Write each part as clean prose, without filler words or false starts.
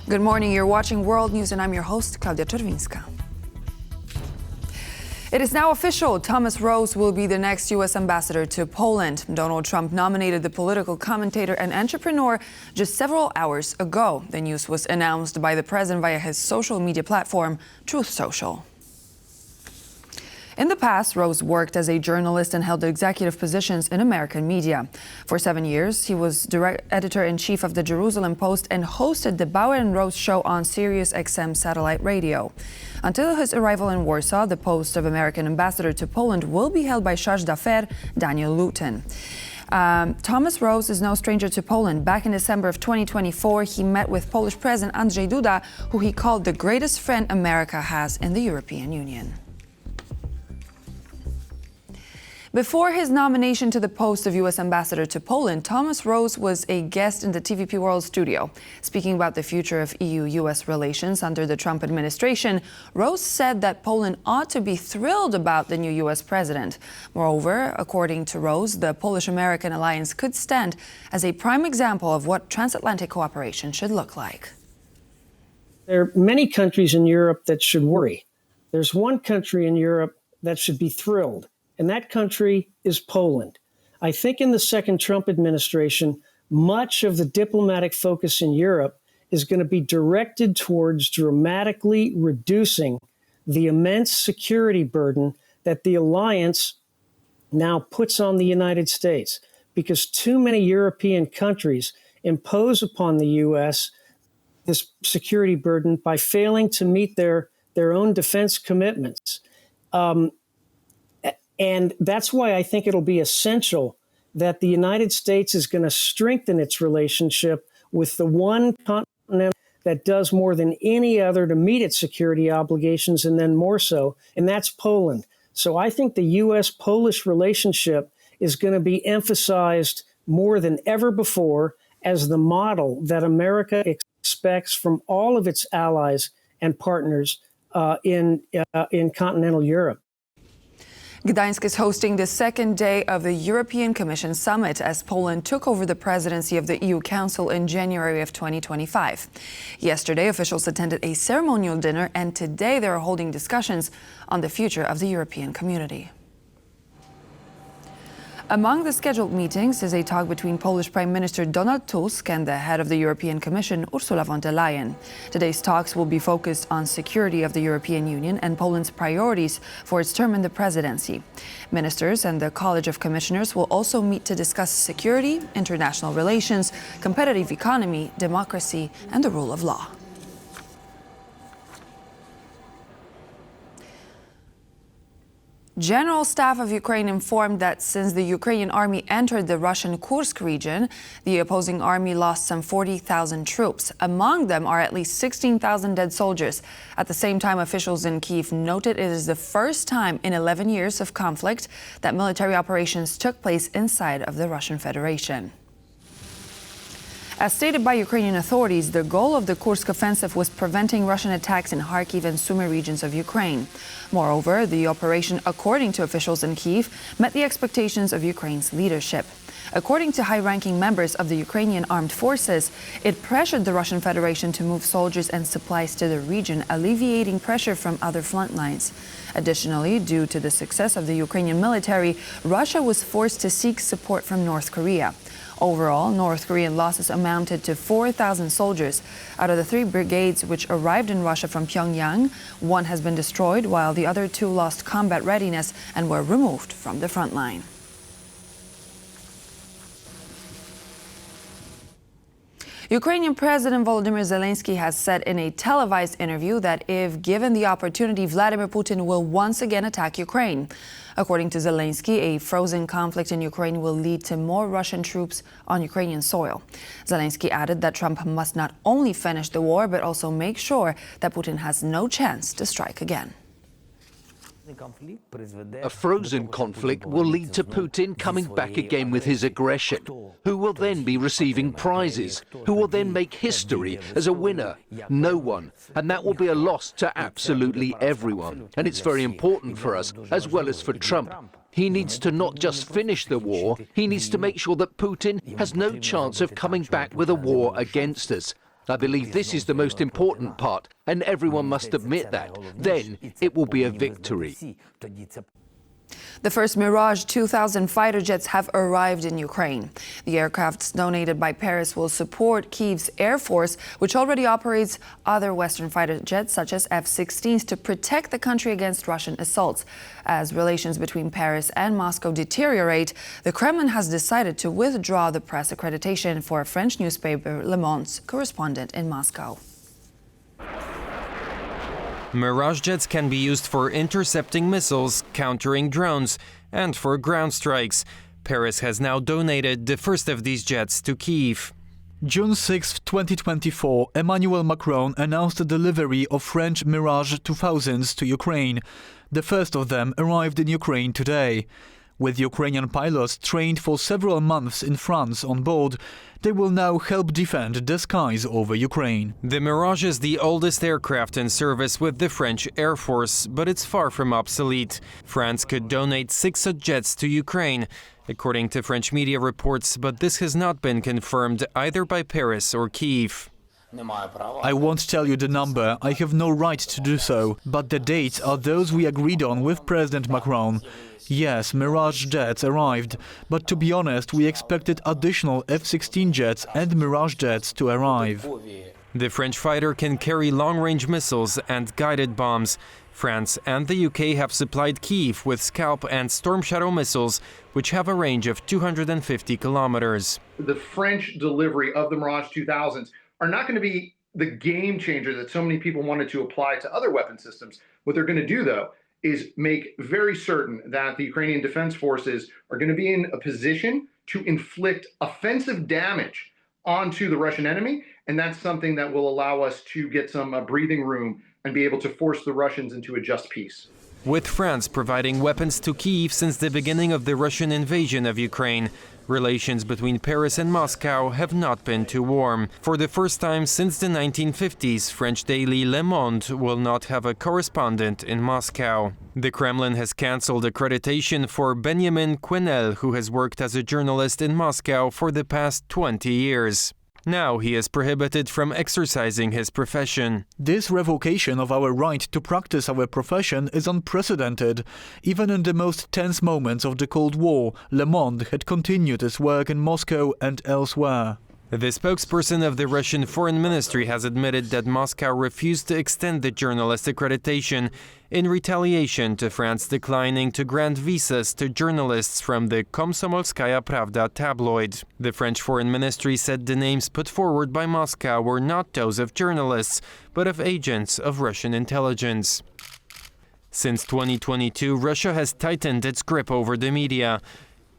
Good morning, you're watching World News and I'm your host, Klaudia Czerwińska. It is now official. Thomas Rose will be the next U.S. ambassador to Poland. Donald Trump nominated the political commentator and entrepreneur just several hours ago. The news was announced by the president via his social media platform, Truth Social. In the past, Rose worked as a journalist and held executive positions in American media. For 7 years, he was direct editor-in-chief of the Jerusalem Post and hosted the Bauer and Rose show on Sirius XM satellite radio. Until his arrival in Warsaw, the post of American ambassador to Poland will be held by charge d'affaires Daniel Luton. Thomas Rose is no stranger to Poland. Back in December of 2024, he met with Polish President Andrzej Duda, who he called the greatest friend America has in the European Union. Before his nomination to the post of U.S. ambassador to Poland, Thomas Rose was a guest in the TVP World studio. Speaking about the future of EU-U.S. relations under the Trump administration, Rose said that Poland ought to be thrilled about the new U.S. president. Moreover, according to Rose, the Polish-American alliance could stand as a prime example of what transatlantic cooperation should look like. There are many countries in Europe that should worry. There's one country in Europe that should be thrilled. And that country is Poland. I think in the second Trump administration, much of the diplomatic focus in Europe is going to be directed towards dramatically reducing the immense security burden that the alliance now puts on the United States, because too many European countries impose upon the U.S. this security burden by failing to meet their own defense commitments. And that's why I think it'll be essential that the United States is going to strengthen its relationship with the one continent that does more than any other to meet its security obligations, and then more so, and that's Poland. So I think the U.S.-Polish relationship is going to be emphasized more than ever before as the model that America expects from all of its allies and partners in continental Europe. Gdańsk is hosting the second day of the European Commission summit as Poland took over the presidency of the EU Council in January of 2025. Yesterday, officials attended a ceremonial dinner, and today they are holding discussions on the future of the European community. Among the scheduled meetings is a talk between Polish Prime Minister Donald Tusk and the head of the European Commission, Ursula von der Leyen. Today's talks will be focused on security of the European Union and Poland's priorities for its term in the presidency. Ministers and the College of Commissioners will also meet to discuss security, international relations, competitive economy, democracy, and the rule of law. General Staff of Ukraine informed that since the Ukrainian army entered the Russian Kursk region, the opposing army lost some 40,000 troops. Among them are at least 16,000 dead soldiers. At the same time, officials in Kyiv noted it is the first time in 11 years of conflict that military operations took place inside of the Russian Federation. As stated by Ukrainian authorities, the goal of the Kursk offensive was preventing Russian attacks in Kharkiv and Sumy regions of Ukraine. Moreover, the operation, according to officials in Kyiv, met the expectations of Ukraine's leadership. According to high-ranking members of the Ukrainian armed forces, it pressured the Russian Federation to move soldiers and supplies to the region, alleviating pressure from other front lines. Additionally, due to the success of the Ukrainian military, Russia was forced to seek support from North Korea. Overall, North Korean losses amounted to 4,000 soldiers. Out of the 3 brigades which arrived in Russia from Pyongyang, 1 has been destroyed, while the other 2 lost combat readiness and were removed from the front line. Ukrainian President Volodymyr Zelensky has said in a televised interview that if given the opportunity, Vladimir Putin will once again attack Ukraine. According to Zelensky, a frozen conflict in Ukraine will lead to more Russian troops on Ukrainian soil. Zelensky added that Trump must not only finish the war, but also make sure that Putin has no chance to strike again. A frozen conflict will lead to Putin coming back again with his aggression, who will then be receiving prizes, who will then make history as a winner. No one. And that will be a loss to absolutely everyone. And it's very important for us, as well as for Trump. He needs to not just finish the war, he needs to make sure that Putin has no chance of coming back with a war against us. I believe this is the most important part, and everyone must admit that. Then it will be a victory. The first Mirage 2000 fighter jets have arrived in Ukraine. The aircrafts donated by Paris will support Kyiv's Air Force, which already operates other Western fighter jets such as F-16s to protect the country against Russian assaults. As relations between Paris and Moscow deteriorate, the Kremlin has decided to withdraw the press accreditation for French newspaper Le Monde's correspondent in Moscow. Mirage jets can be used for intercepting missiles, countering drones, and for ground strikes. Paris has now donated the first of these jets to Kyiv. June 6, 2024, Emmanuel Macron announced the delivery of French Mirage 2000s to Ukraine. The first of them arrived in Ukraine today. With Ukrainian pilots trained for several months in France on board, they will now help defend the skies over Ukraine. The Mirage is the oldest aircraft in service with the French Air Force, but it's far from obsolete. France could donate 6 such jets to Ukraine, according to French media reports, but this has not been confirmed either by Paris or Kyiv. I won't tell you the number, I have no right to do so, but the dates are those we agreed on with President Macron. Yes, Mirage jets arrived, but to be honest, we expected additional F-16 jets and Mirage jets to arrive. The French fighter can carry long-range missiles and guided bombs. France and the UK have supplied Kyiv with Scalp and Storm Shadow missiles, which have a range of 250 kilometers. The French delivery of the Mirage 2000s are not going to be the game changer that so many people wanted to apply to other weapon systems. What they're going to do, though, is make very certain that the Ukrainian Defense Forces are going to be in a position to inflict offensive damage onto the Russian enemy, and that's something that will allow us to get some breathing room and be able to force the Russians into a just peace. With France providing weapons to Kyiv since the beginning of the Russian invasion of Ukraine, relations between Paris and Moscow have not been too warm. For the first time since the 1950s, French daily Le Monde will not have a correspondent in Moscow. The Kremlin has cancelled accreditation for Benjamin Quesnel, who has worked as a journalist in Moscow for the past 20 years. Now he is prohibited from exercising his profession. This revocation of our right to practice our profession is unprecedented. Even in the most tense moments of the Cold War, Le Monde had continued its work in Moscow and elsewhere. The spokesperson of the Russian Foreign Ministry has admitted that Moscow refused to extend the journalist accreditation in retaliation to France declining to grant visas to journalists from the Komsomolskaya Pravda tabloid. The French Foreign Ministry said the names put forward by Moscow were not those of journalists, but of agents of Russian intelligence. Since 2022, Russia has tightened its grip over the media.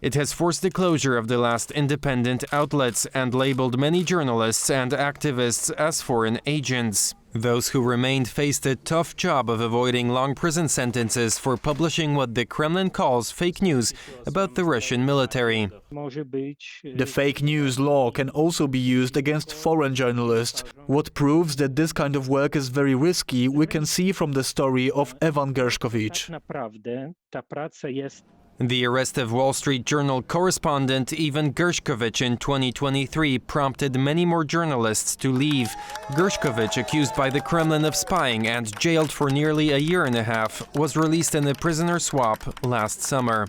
It has forced the closure of the last independent outlets and labeled many journalists and activists as foreign agents. Those who remained faced a tough job of avoiding long prison sentences for publishing what the Kremlin calls fake news about the Russian military. The fake news law can also be used against foreign journalists. What proves that this kind of work is very risky, we can see from the story of Evan Gershkovich. The arrest of Wall Street Journal correspondent Ivan Gershkovich in 2023 prompted many more journalists to leave. Gershkovich, accused by the Kremlin of spying and jailed for nearly a year and a half, was released in a prisoner swap last summer.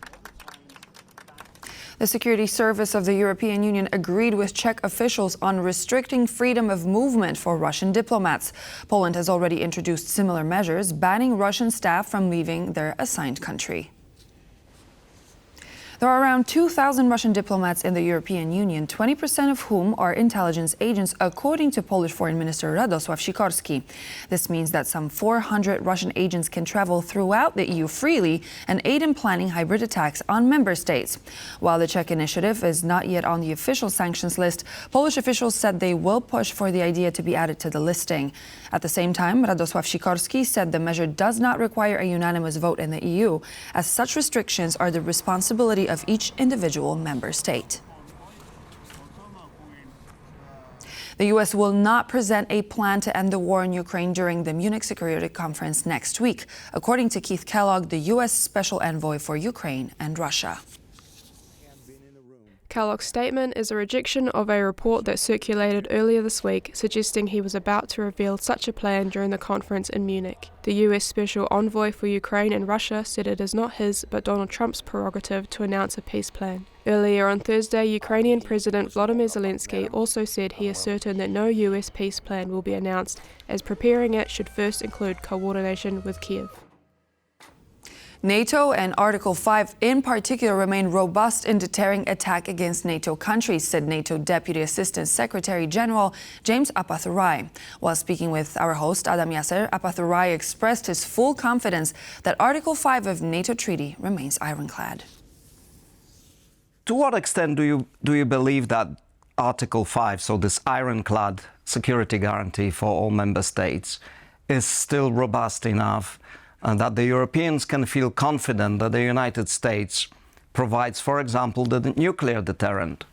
The Security Service of the European Union agreed with Czech officials on restricting freedom of movement for Russian diplomats. Poland has already introduced similar measures, banning Russian staff from leaving their assigned country. There are around 2,000 Russian diplomats in the European Union, 20% of whom are intelligence agents, according to Polish Foreign Minister Radosław Sikorski. This means that some 400 Russian agents can travel throughout the EU freely and aid in planning hybrid attacks on member states. While the Czech initiative is not yet on the official sanctions list, Polish officials said they will push for the idea to be added to the listing. At the same time, Radosław Sikorski said the measure does not require a unanimous vote in the EU, as such restrictions are the responsibility of each individual member state. The U.S. will not present a plan to end the war in Ukraine during the Munich Security Conference next week, according to Keith Kellogg, the U.S. Special Envoy for Ukraine and Russia. Kellogg's statement is a rejection of a report that circulated earlier this week, suggesting he was about to reveal such a plan during the conference in Munich. The US Special Envoy for Ukraine and Russia said it is not his but Donald Trump's prerogative to announce a peace plan. Earlier on Thursday, Ukrainian President Volodymyr Zelensky also said he is certain that no US peace plan will be announced, as preparing it should first include coordination with Kiev. NATO and Article 5 in particular remain robust in deterring attack against NATO countries, said NATO Deputy Assistant Secretary General James Apathurai. While speaking with our host Adam Yasser, Apathurai expressed his full confidence that Article 5 of NATO treaty remains ironclad. To what extent do you believe that Article 5, so this ironclad security guarantee for all member states, is still robust enough and that the Europeans can feel confident that the United States provides, for example, the nuclear deterrent?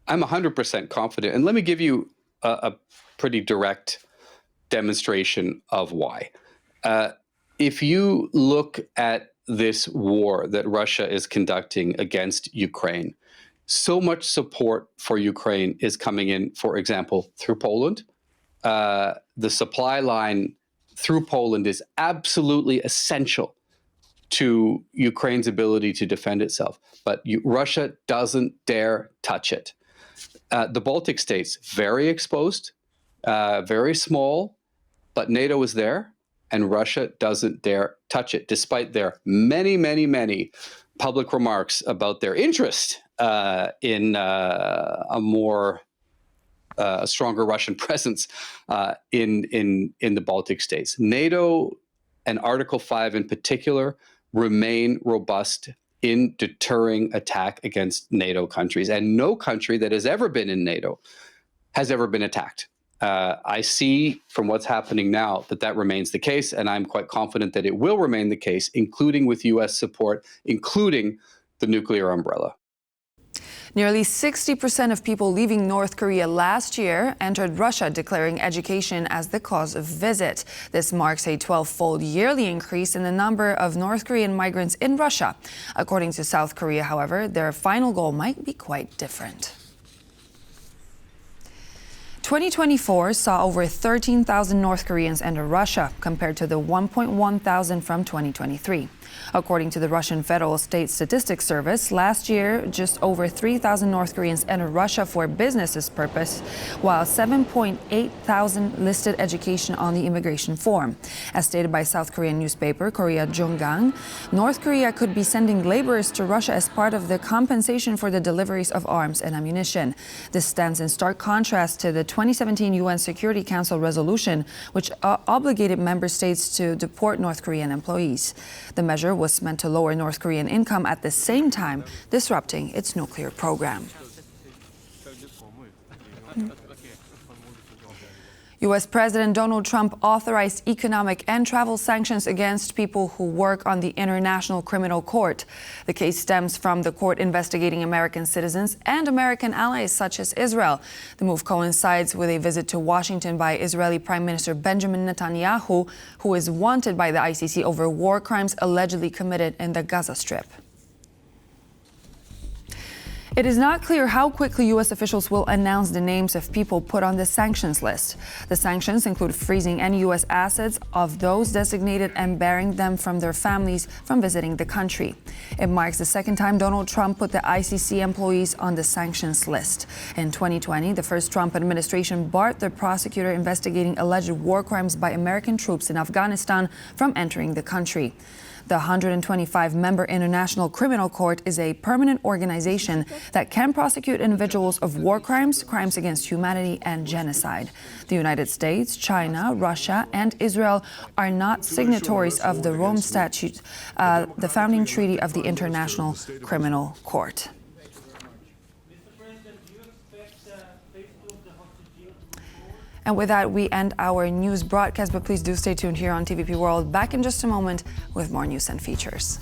I'm 100% confident. And let me give you a pretty direct demonstration of why. If you look at this war that Russia is conducting against Ukraine, so much support for Ukraine is coming in, for example, through Poland. The supply line through Poland is absolutely essential to Ukraine's ability to defend itself. But Russia doesn't dare touch it. The Baltic states, very exposed, very small, but NATO is there, and Russia doesn't dare touch it, despite their many, many, many public remarks about their interest in a stronger Russian presence in the Baltic states. NATO and Article 5 in particular remain robust in deterring attack against NATO countries. And no country that has ever been in NATO has ever been attacked. I see from what's happening now that remains the case, and I'm quite confident that it will remain the case, including with US support, including the nuclear umbrella. Nearly 60% of people leaving North Korea last year entered Russia, declaring education as the cause of visit. This marks a 12-fold yearly increase in the number of North Korean migrants in Russia. According to South Korea, however, their final goal might be quite different. 2024 saw over 13,000 North Koreans enter Russia, compared to the 1.1 thousand from 2023. According to the Russian Federal State Statistics Service, last year, just over 3,000 North Koreans entered Russia for business purpose, while 7.8 thousand listed education on the immigration form. As stated by South Korean newspaper Korea Jonggang, North Korea could be sending laborers to Russia as part of the compensation for the deliveries of arms and ammunition. This stands in stark contrast to the 2017 UN Security Council resolution, which obligated member states to deport North Korean employees. The measure was meant to lower North Korean income at the same time disrupting its nuclear program. U.S. President Donald Trump authorized economic and travel sanctions against people who work on the International Criminal Court. The case stems from the court investigating American citizens and American allies such as Israel. The move coincides with a visit to Washington by Israeli Prime Minister Benjamin Netanyahu, who is wanted by the ICC over war crimes allegedly committed in the Gaza Strip. It is not clear how quickly U.S. officials will announce the names of people put on the sanctions list. The sanctions include freezing any U.S. assets of those designated and barring them from their families from visiting the country. It marks the second time Donald Trump put the ICC employees on the sanctions list. In 2020, the first Trump administration barred the prosecutor investigating alleged war crimes by American troops in Afghanistan from entering the country. The 125-member International Criminal Court is a permanent organization that can prosecute individuals of war crimes, crimes against humanity, and genocide. The United States, China, Russia, and Israel are not signatories of the Rome Statute, the founding treaty of the International Criminal Court. And with that, we end our news broadcast, but please do stay tuned here on TVP World. Back in just a moment with more news and features.